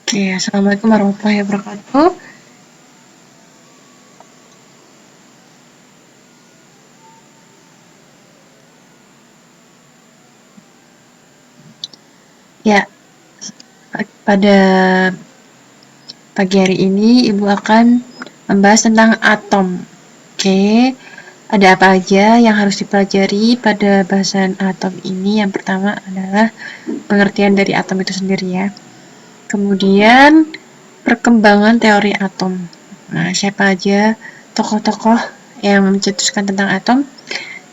Oke, Assalamualaikum warahmatullahi wabarakatuh. Ya, pada pagi hari ini Ibu akan membahas tentang atom. Oke, ada apa aja yang harus dipelajari pada bahasan atom ini? Yang pertama adalah pengertian dari atom itu sendiri ya. Kemudian perkembangan teori atom. Nah, siapa aja tokoh-tokoh yang mencetuskan tentang atom?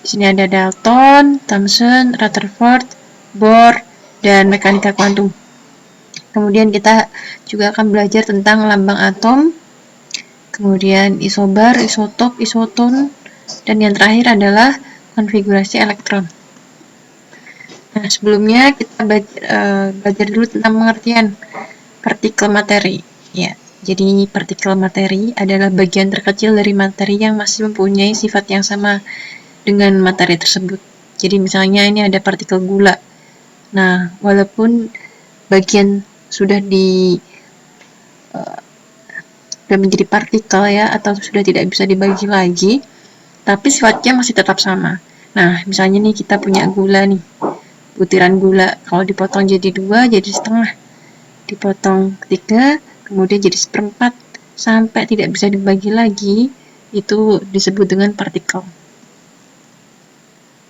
Di sini ada Dalton, Thomson, Rutherford, Bohr, dan mekanika kuantum. Kemudian kita juga akan belajar tentang lambang atom, kemudian isobar, isotop, isoton, dan yang terakhir adalah konfigurasi elektron. Nah, sebelumnya kita belajar dulu tentang pengertian partikel materi. Ya, jadi partikel materi adalah bagian terkecil dari materi yang masih mempunyai sifat yang sama dengan materi tersebut. Jadi misalnya ini ada partikel gula. Nah, walaupun bagian sudah menjadi partikel ya, atau sudah tidak bisa dibagi lagi, tapi sifatnya masih tetap sama. Nah, misalnya nih kita punya gula nih, butiran gula, kalau dipotong jadi 2, jadi setengah, dipotong 3, kemudian jadi 1/4, sampai tidak bisa dibagi lagi, itu disebut dengan partikel.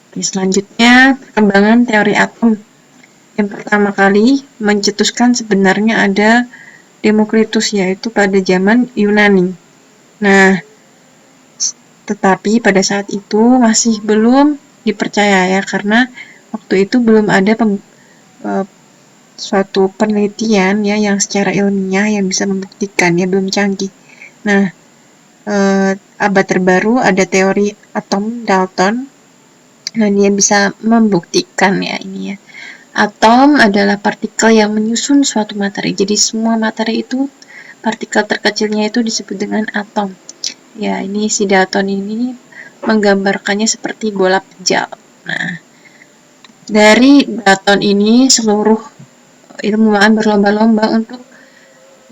Oke, selanjutnya perkembangan teori atom. Yang pertama kali mencetuskan sebenarnya ada Demokritus, yaitu pada zaman Yunani. Nah, tetapi pada saat itu masih belum dipercaya ya, karena waktu itu belum ada suatu penelitian ya yang secara ilmiah yang bisa membuktikan, ya belum canggih. Nah, abad terbaru ada teori atom Dalton. Nah, dia bisa membuktikan ya ini ya. Atom adalah partikel yang menyusun suatu materi. Jadi semua materi itu, partikel terkecilnya itu disebut dengan atom. Ya, ini si Dalton ini menggambarkannya seperti bola pejal. Nah, dari Dalton ini seluruh ilmuwan berlomba-lomba untuk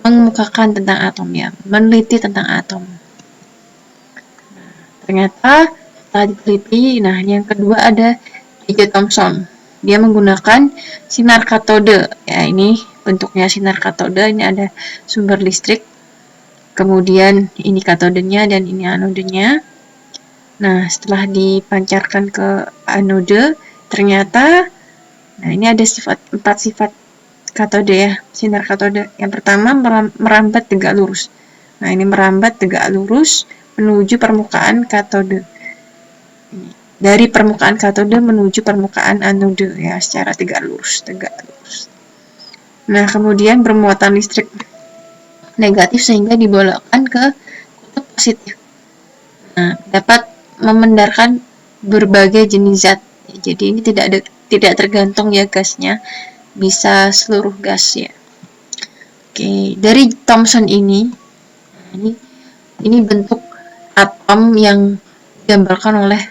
mengemukakan tentang atom ya, meneliti tentang atom. Ternyata setelah diteliti, nah yang kedua ada J. Thomson. Dia menggunakan sinar katode. Ya, ini bentuknya sinar katode, ini ada sumber listrik. Kemudian ini katodenya dan ini anodenya. Nah, setelah dipancarkan ke anode, ternyata nah ini ada 4 sifat katode ya, sinar katode. Yang pertama merambat tegak lurus. Nah, ini merambat tegak lurus menuju permukaan katode. Dari permukaan katode menuju permukaan anode ya, secara tegak lurus. Nah, kemudian bermuatan listrik negatif sehingga dibolakkan ke kutub positif. Nah, dapat memendarkan berbagai jenis zat. Jadi ini tidak tergantung ya gasnya, bisa seluruh gas ya. Oke, dari Thomson ini bentuk atom yang digambarkan oleh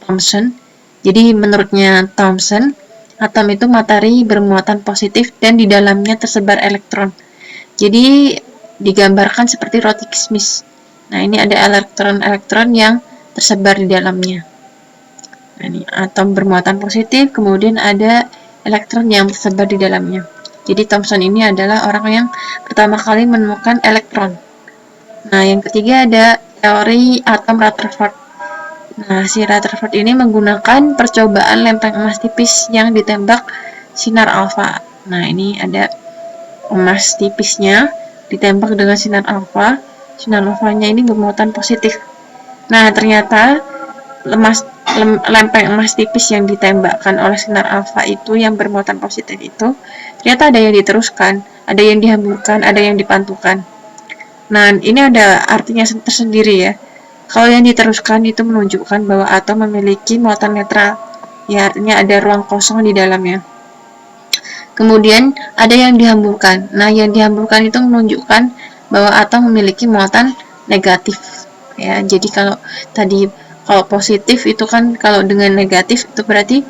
Thomson. Jadi menurutnya Thomson, atom itu materi bermuatan positif dan di dalamnya tersebar elektron. Jadi digambarkan seperti roti kismis. Nah, ini ada elektron-elektron yang tersebar di dalamnya. Nah, ini atom bermuatan positif, kemudian ada elektron yang tersebar di dalamnya. Jadi Thomson ini adalah orang yang pertama kali menemukan elektron. Nah, yang ketiga ada teori atom Rutherford. Nah, si Rutherford ini menggunakan percobaan lempeng emas tipis yang ditembak sinar alfa. Nah, ini ada emas tipisnya ditembak dengan sinar alfa. Sinar alfanya ini bermuatan positif. Nah, ternyata lempeng emas tipis yang ditembakkan oleh sinar alfa itu yang bermuatan positif itu ternyata ada yang diteruskan, ada yang dihamburkan, ada yang dipantulkan. Nah, ini ada artinya tersendiri ya. Kalau yang diteruskan itu menunjukkan bahwa atom memiliki muatan netral, ya artinya ada ruang kosong di dalamnya. Kemudian ada yang dihamburkan. Nah, yang dihamburkan itu menunjukkan bahwa atom memiliki muatan negatif. Ya, jadi kalau positif itu kan, kalau dengan negatif itu berarti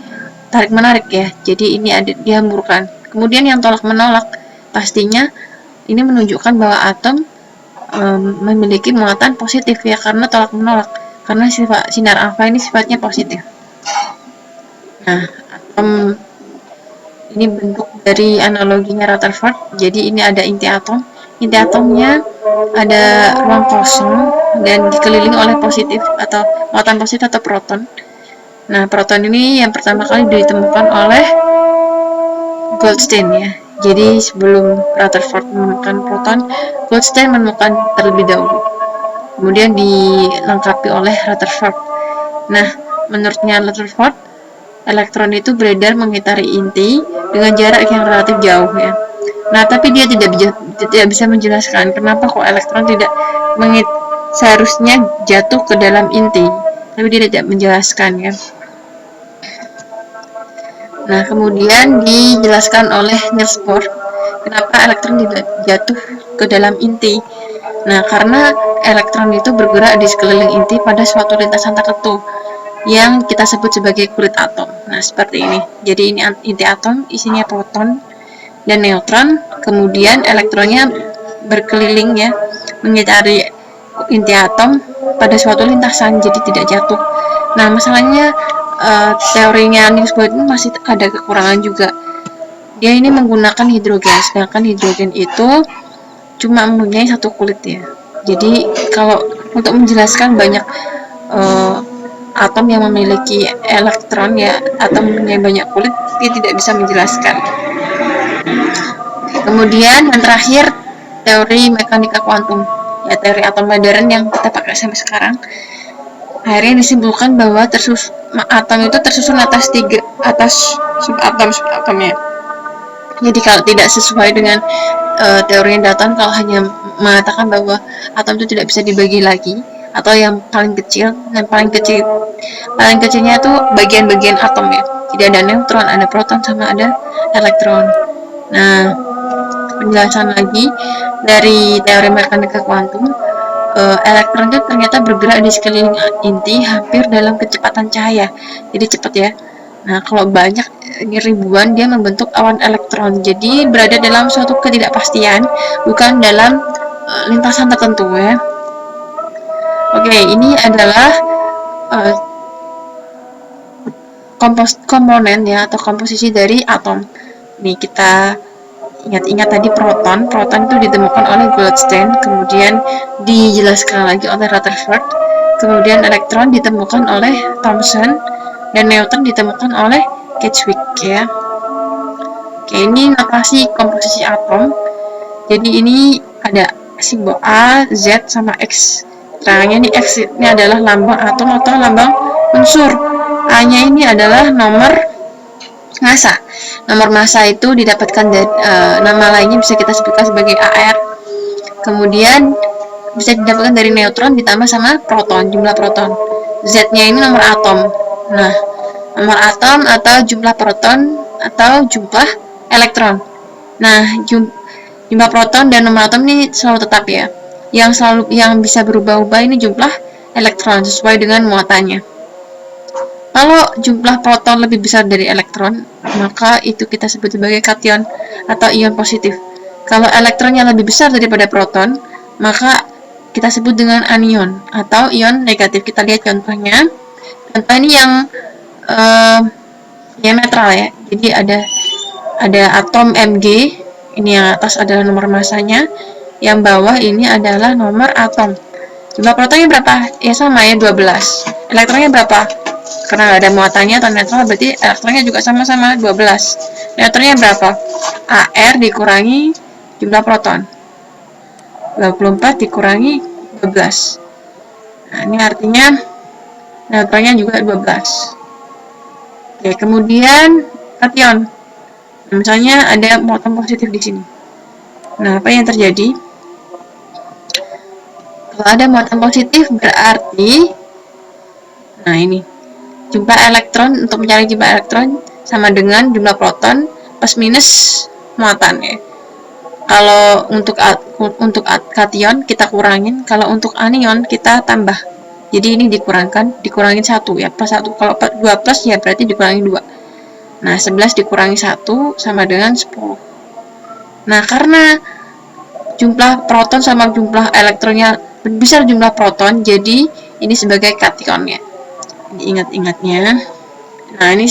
tarik menarik ya. Jadi ini ada dihamburkan. Kemudian yang tolak menolak pastinya Ini menunjukkan bahwa atom memiliki muatan positif ya, karena tolak menolak, karena sifat sinar alfa ini sifatnya positif. Nah, atom ini bentuk dari analoginya Rutherford. Jadi ini ada inti atom. Inti atomnya ada ruang kosong dan dikelilingi oleh positif atau muatan positif atau proton. Nah, proton ini yang pertama kali ditemukan oleh Goldstein ya. Jadi sebelum Rutherford menemukan proton, Goldstein menemukan terlebih dahulu. Kemudian dilengkapi oleh Rutherford. Nah, menurutnya Rutherford, elektron itu beredar mengitari inti dengan jarak yang relatif jauh ya. Nah, tapi dia tidak bisa menjelaskan kenapa kok elektron tidak seharusnya jatuh ke dalam inti, tapi dia tidak menjelaskan ya. Nah, kemudian dijelaskan oleh Niels Bohr kenapa elektron tidak jatuh ke dalam inti. Nah, karena elektron itu bergerak di sekeliling inti pada suatu lintasan tertentu yang kita sebut sebagai kulit atom. Nah, seperti ini. Jadi ini inti atom, isinya proton dan neutron, kemudian elektronnya berkeliling ya, mengitari inti atom pada suatu lintasan, jadi tidak jatuh. Nah, masalahnya teorinya Niels Bohr ini masih ada kekurangan juga. Dia ini menggunakan hidrogen, sedangkan hidrogen itu cuma mempunyai satu kulit ya. Jadi kalau untuk menjelaskan banyak atom yang memiliki elektron ya, atau mempunyai banyak kulit, dia tidak bisa menjelaskan. Kemudian yang terakhir, teori mekanika kuantum, ya teori atom modern yang kita pakai sampai sekarang. Akhirnya disimpulkan bahwa atom itu tersusun atas subatomnya. Jadi kalau tidak sesuai dengan teori Dalton, kalau hanya mengatakan bahwa atom itu tidak bisa dibagi lagi, atau yang paling kecil, dan paling kecilnya itu bagian-bagian atom ya. Jadi ada neutron, ada proton, sama ada elektron. Nah, penjelasan lagi dari teori mekanika kuantum, elektron itu ternyata bergerak di sekeliling inti hampir dalam kecepatan cahaya. Jadi cepat ya. Nah, kalau banyak ribuan, dia membentuk awan elektron. Jadi berada dalam suatu ketidakpastian, bukan dalam lintasan tertentu ya. Oke, ini adalah komponen ya, atau komposisi dari atom. Nih kita ingat-ingat tadi proton itu ditemukan oleh Goldstein, kemudian dijelaskan lagi oleh Rutherford, kemudian elektron ditemukan oleh Thomson, dan neutron ditemukan oleh Chadwick ya. Oke, ini notasi komposisi atom. Jadi ini ada simbol A, Z, sama X. Terangnya ini X ini adalah lambang atom atau lambang unsur. A-nya ini adalah nomor massa. Nomor massa itu didapatkan dari nama lainnya bisa kita sebutkan sebagai AR. Kemudian bisa didapatkan dari neutron ditambah sama proton, jumlah proton. Z-nya ini nomor atom. Nah, nomor atom atau jumlah proton atau jumlah elektron. Nah, jumlah proton dan nomor atom ini selalu tetap ya. Yang bisa berubah-ubah ini jumlah elektron sesuai dengan muatannya. Kalau jumlah proton lebih besar dari elektron, maka itu kita sebut sebagai kation atau ion positif. Kalau elektronnya lebih besar daripada proton, maka kita sebut dengan anion atau ion negatif. Kita lihat contohnya. Contoh ini yang netral ya. Jadi ada atom Mg, ini yang atas adalah nomor massanya, yang bawah ini adalah nomor atom. Jumlah protonnya berapa? Ya sama ya, 12. Elektronnya berapa? Karena nggak ada muatannya atau netral, berarti elektronnya juga sama-sama 12. Neutronnya berapa? AR dikurangi jumlah proton. 24 dikurangi 12. Nah, ini artinya neutronnya juga 12. Oke, kemudian kation. Nah, misalnya ada muatan positif di sini. Nah, apa yang terjadi? Kalau ada muatan positif berarti, nah ini, jumlah elektron, untuk mencari jumlah elektron sama dengan jumlah proton plus minus muatan ya. Kalau untuk kation kita kurangin, kalau untuk anion kita tambah. Jadi ini dikurangin 1 ya, plus 1. Kalau 2 plus ya berarti dikurangi 2. Nah, 11 dikurangi 1 sama dengan 10. Nah, karena jumlah proton sama jumlah elektronnya besar jumlah proton, jadi ini sebagai kationnya. Ingat-ingatnya. Nah, ini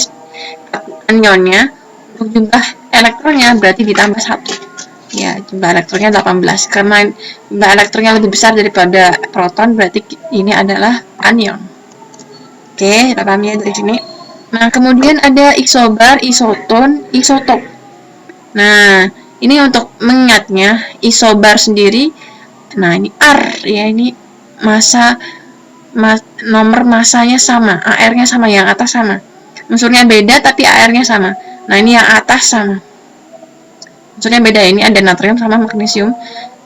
anionnya. Untuk jumlah elektronnya berarti ditambah 1. Ya, jumlah elektronnya 18. Karena jumlah elektronnya lebih besar daripada proton, berarti ini adalah anion. Oke, kita pahami ya dari sini. Nah, kemudian ada isobar, isoton, isotop. Nah, ini untuk mengingatnya, isobar sendiri, nah ini R ya, ini nomor masanya sama, AR-nya sama, yang atas sama. Unsurnya beda tapi AR-nya sama. Nah, ini yang atas sama. Unsurnya beda, ini ada natrium sama magnesium,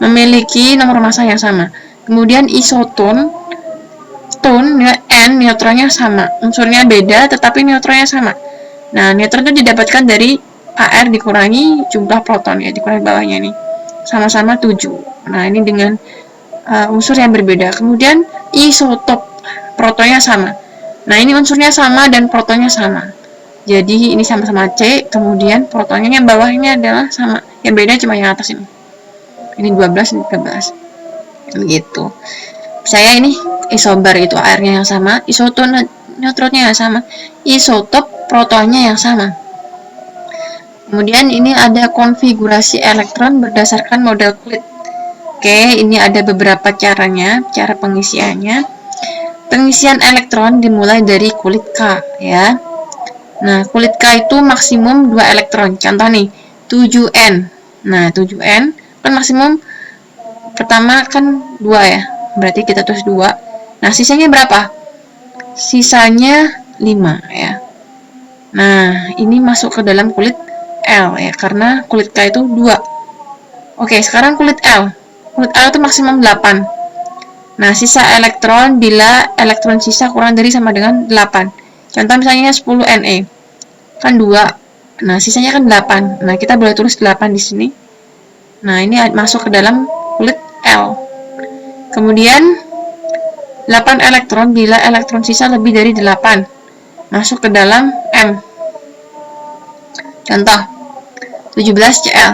memiliki nomor massa yang sama. Kemudian isoton, N neutronnya sama, unsurnya beda tetapi neutronnya sama. Nah, neutron itu didapatkan dari AR dikurangi jumlah proton ya, dikurangi bawahnya nih, sama-sama 7. Nah, ini dengan unsur yang berbeda. Kemudian isotop, protonnya sama. Nah, ini unsurnya sama dan protonnya sama. Jadi ini sama-sama C, kemudian protonnya yang bawahnya adalah sama. Yang beda cuma yang atas ini. Ini 12 ini 13. Begitu. Saya ini isobar itu airnya yang sama, isoton neutronnya yang sama, isotop protonnya yang sama. Kemudian ini ada konfigurasi elektron berdasarkan model kulit. Oke, ini ada beberapa caranya, cara pengisiannya. Pengisian elektron dimulai dari kulit K ya. Nah, kulit K itu maksimum 2 elektron. Contoh nih, 7N. Nah, 7N kan maksimum pertama kan 2 ya. Berarti kita tulis 2. Nah, sisanya berapa? Sisanya 5 ya. Nah, ini masuk ke dalam kulit L ya, karena kulit K itu 2. Oke, sekarang kulit L. Kulit L itu maksimum 8. Nah, sisa elektron bila elektron sisa kurang dari sama dengan 8. Contoh misalnya 10 Ne. Kan 2. Nah, sisanya kan 8. Nah, kita boleh tulis 8 di sini. Nah, ini masuk ke dalam kulit L. Kemudian 8 elektron bila elektron sisa lebih dari 8 masuk ke dalam M. Contoh 17 Cl.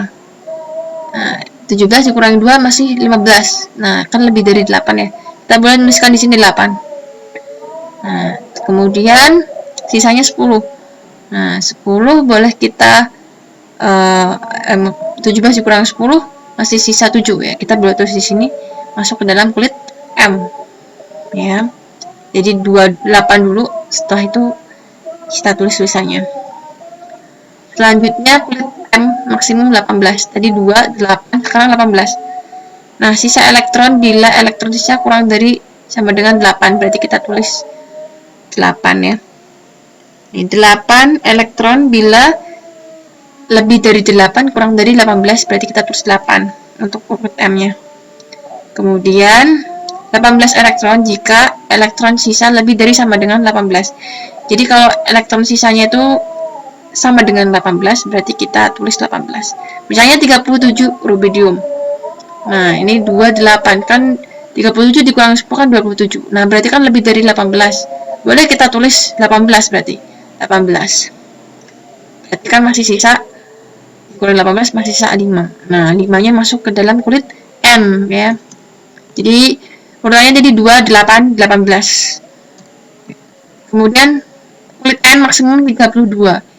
Nah, 17 dikurangi 2 masih 15. Nah, kan lebih dari 8 ya. Kita boleh tuliskan di sini 8. Nah, kemudian sisanya 10. Nah, 10 boleh kita 17 dikurangi 10 masih sisa 7 ya. Kita boleh tulis di sini masuk ke dalam kulit M. Ya. Jadi 28 dulu, setelah itu kita tulis tulisannya. Selanjutnya kulit M maksimum 18. Tadi 2, 8, sekarang 18. Nah, sisa elektron bila elektron sisa kurang dari sama dengan 8, berarti kita tulis 8 ya. Ini 8 elektron bila lebih dari 8 kurang dari 18, berarti kita tulis 8 untuk kulit M-nya. Kemudian 18 elektron jika elektron sisa lebih dari sama dengan 18. Jadi kalau elektron sisanya itu sama dengan 18, berarti kita tulis 18. Misalnya 37 rubidium. Nah, ini 28 kan 37 dikurang 10 kan 27. Nah, berarti kan lebih dari 18. Boleh kita tulis 18 berarti. 18. Berarti kan masih sisa kurang 18 masih sisa 5. Nah, 5-nya masuk ke dalam kulit N ya. Jadi urutannya jadi 2, 8, 18. Kemudian kulit N maksimum 32.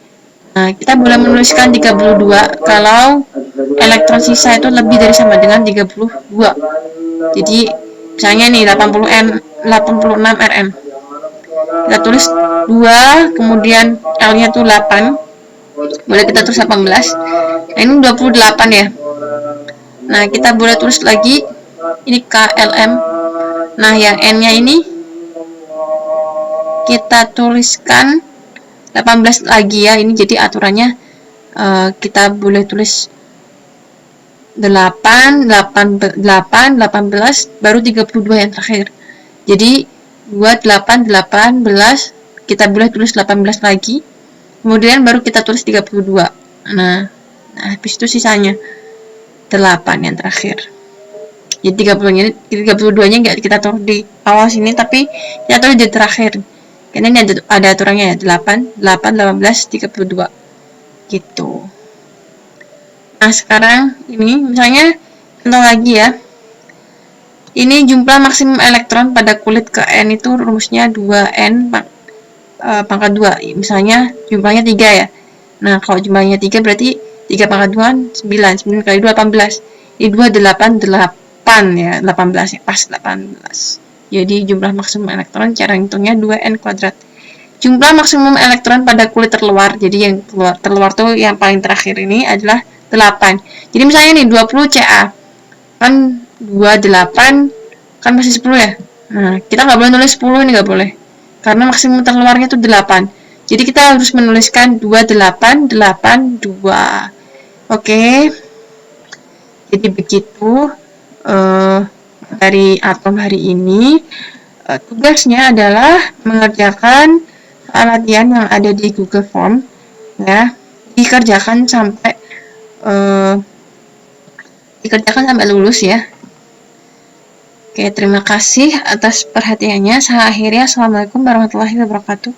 Nah, kita boleh menuliskan 32 kalau elektron sisa itu lebih dari sama dengan 32. Jadi misalnya nih 80N, 86 Rn. Kita tulis 2, kemudian L-nya tuh 8. Boleh kita tulis 18. Nah, ini 28 ya. Nah, kita boleh tulis lagi ini KLM. Nah, yang N-nya ini kita tuliskan 18 lagi ya. Ini jadi aturannya kita boleh tulis 8, 18, baru 32 yang terakhir. Jadi 2, 8, 18, kita boleh tulis 18 lagi. Kemudian baru kita tulis 32. Nah, habis itu sisanya 8 yang terakhir. Jadi 32-nya nggak kita taruh di awal sini, tapi kita taruh di terakhir. Karena ini ada aturannya ya, 8, 18, 32. Gitu. Nah, sekarang ini misalnya contoh lagi ya. Ini jumlah maksimum elektron pada kulit ke N itu rumusnya 2N pangkat 2. Misalnya jumlahnya 3 ya. Nah, kalau jumlahnya 3 berarti 3 pangkat 2 kan 9. 9 kali 2 18. Ini 2 8 ya, 18 ya, pas 18. Jadi jumlah maksimum elektron cara hitungnya 2N kuadrat. Jumlah maksimum elektron pada kulit terluar. Jadi yang terluar tuh yang paling terakhir ini adalah 8. Jadi misalnya nih 20 Ca. Kan 28 kan masih 10 ya. Nah, kita nggak boleh nulis 10, ini nggak boleh. Karena maksimum terkeluarnya itu 8. Jadi kita harus menuliskan 28, 8, 2. Oke. Jadi begitu dari atom hari ini. Tugasnya adalah mengerjakan soal latihan yang ada di Google Form ya. Dikerjakan sampai lulus ya. Oke, terima kasih atas perhatiannya. Saya akhiri. Assalamualaikum warahmatullahi wabarakatuh.